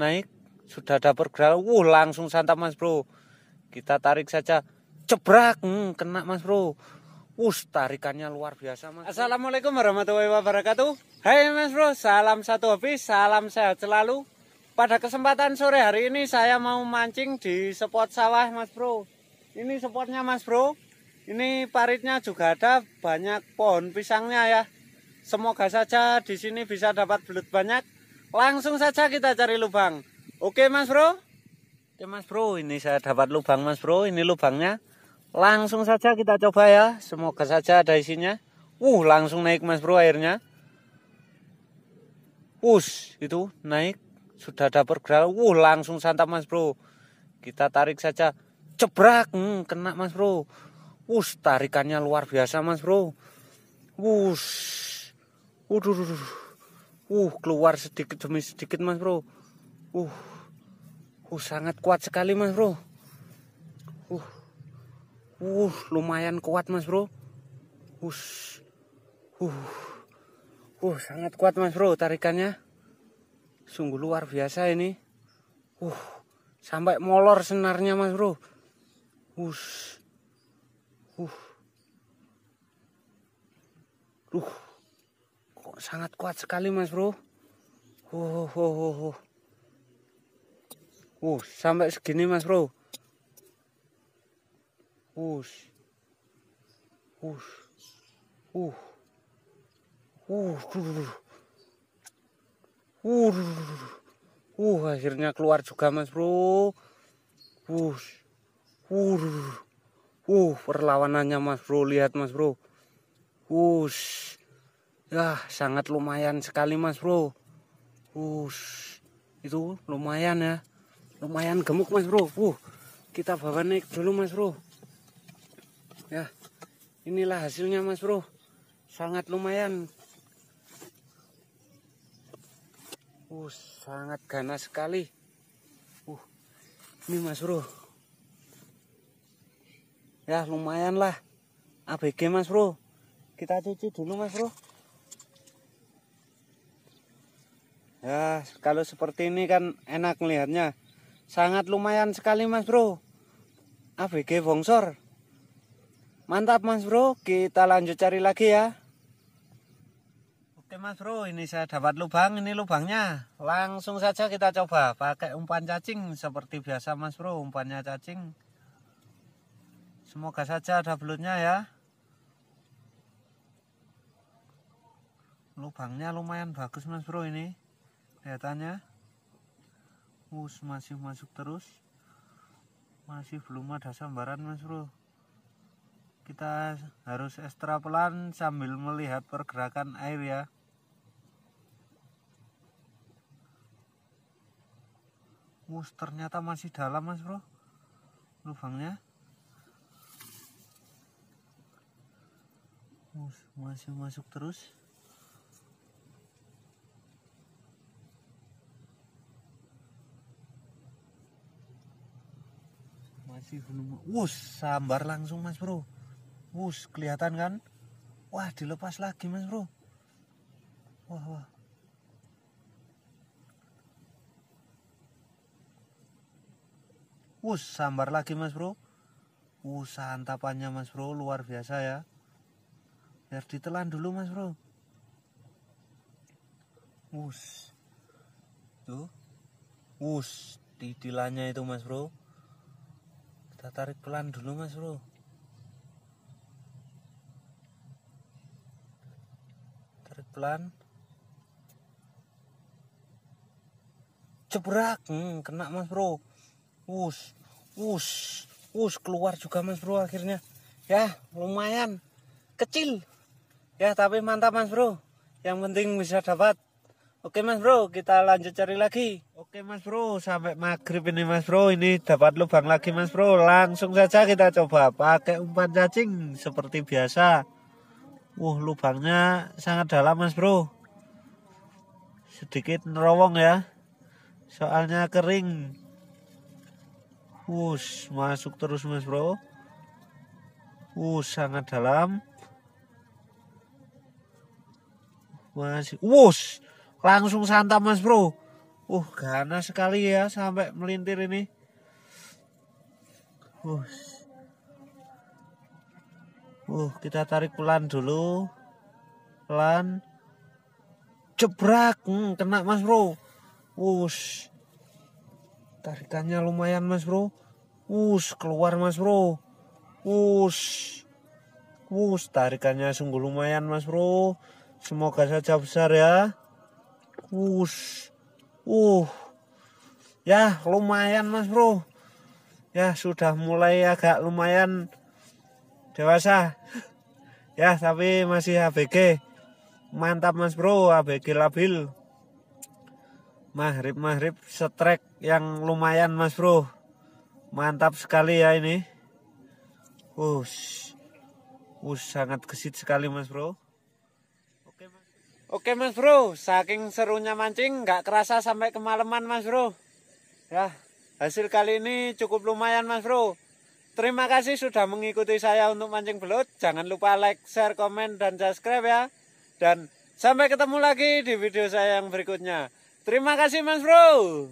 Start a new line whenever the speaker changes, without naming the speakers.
naik, sudah ada pergerakan. Langsung santap Mas Bro. Kita tarik saja. Jebrak, kena Mas Bro. Tarikannya luar biasa Mas. Assalamualaikum warahmatullahi wabarakatuh. Hai Mas Bro, salam satu hobi, salam sehat selalu. Pada kesempatan sore hari ini saya mau mancing di spot sawah Mas Bro. Ini spotnya Mas Bro. Ini paritnya juga ada, banyak pohon pisangnya ya. Semoga saja di sini bisa dapat belut banyak. Langsung saja kita cari lubang. Oke Mas Bro. Oke Mas Bro, ini saya dapat lubang Mas Bro. Ini lubangnya. Langsung saja kita coba ya. Semoga saja ada isinya. Langsung naik Mas Bro airnya. Itu naik. Sudah ada pergerakan. Langsung santap Mas Bro. Kita tarik saja. Jebrak, kena Mas Bro. Tarikannya luar biasa Mas Bro. Keluar sedikit demi sedikit Mas Bro. Sangat kuat sekali Mas Bro. Lumayan kuat Mas Bro. Sangat kuat Mas Bro tarikannya. Sungguh luar biasa ini. Sampai molor senarnya Mas Bro. Kok sangat kuat sekali Mas Bro. Sampai segini Mas Bro. Akhirnya keluar juga Mas Bro. Perlawanannya Mas Bro, lihat Mas Bro. Ya, sangat lumayan sekali Mas Bro. Itu lumayan ya. Lumayan gemuk Mas Bro. Kita bawa naik dulu Mas Bro. Ya, inilah hasilnya Mas Bro. Sangat lumayan. Sangat ganas sekali. Ini Mas Bro. Ya, lumayan lah. ABG Mas Bro. Kita cuci dulu Mas Bro. Ya, kalau seperti ini kan enak melihatnya. Sangat lumayan sekali Mas Bro. ABG bongsor. Mantap Mas Bro. Kita lanjut cari lagi ya. Oke Mas Bro, ini saya dapat lubang. Ini lubangnya. Langsung saja kita coba pakai umpan cacing seperti biasa Mas Bro. Umpannya cacing. Semoga saja ada belutnya ya. Lubangnya lumayan bagus Mas Bro ini. Kelihatannya. Masih masuk terus. Masih belum ada sambaran Mas Bro. Kita harus ekstra pelan sambil melihat pergerakan air ya. Ternyata masih dalam Mas Bro lubangnya. Masih masuk terus. Masih belum. Sambar langsung Mas Bro. Kelihatan kan? Dilepas lagi Mas Bro. Sambar lagi Mas Bro. Santapannya Mas Bro luar biasa ya. Biar ditelan dulu Mas Bro. Tuh. Didilannya itu Mas Bro. Kita tarik pelan dulu Mas Bro. Tarik pelan. Jebrak, kena Mas Bro. Keluar juga Mas Bro akhirnya. Ya, lumayan kecil. Ya, tapi mantap Mas Bro. Yang penting bisa dapat. Oke Mas Bro, kita lanjut cari lagi. Oke Mas Bro, sampai maghrib ini Mas Bro. Ini dapat lubang lagi Mas Bro. Langsung saja kita coba pakai umpan cacing seperti biasa. Lubangnya sangat dalam Mas Bro. Sedikit nerowong ya. Soalnya kering. Masuk terus Mas Bro. Sangat dalam. Masih. Langsung santap Mas Bro. Ganas sekali ya sampai melintir ini. Kita tarik pelan dulu. Pelan. Jebrak, kena Mas Bro. Tarikannya lumayan Mas Bro. Keluar Mas Bro. Tarikannya sungguh lumayan Mas Bro. Semoga saja besar ya. Ya lumayan Mas Bro. Ya sudah mulai agak lumayan dewasa. Ya tapi masih ABG. Mantap Mas Bro, ABG labil. Mahrib setrek yang lumayan Mas Bro. Mantap sekali ya ini. Sangat gesit sekali Mas Bro. Oke Mas Bro, saking serunya mancing nggak kerasa sampai kemalaman Mas Bro. Ya, hasil kali ini cukup lumayan Mas Bro. Terima kasih sudah mengikuti saya untuk mancing belut. Jangan lupa like, share, komen, dan subscribe ya. Dan sampai ketemu lagi di video saya yang berikutnya. Terima kasih Mas Bro.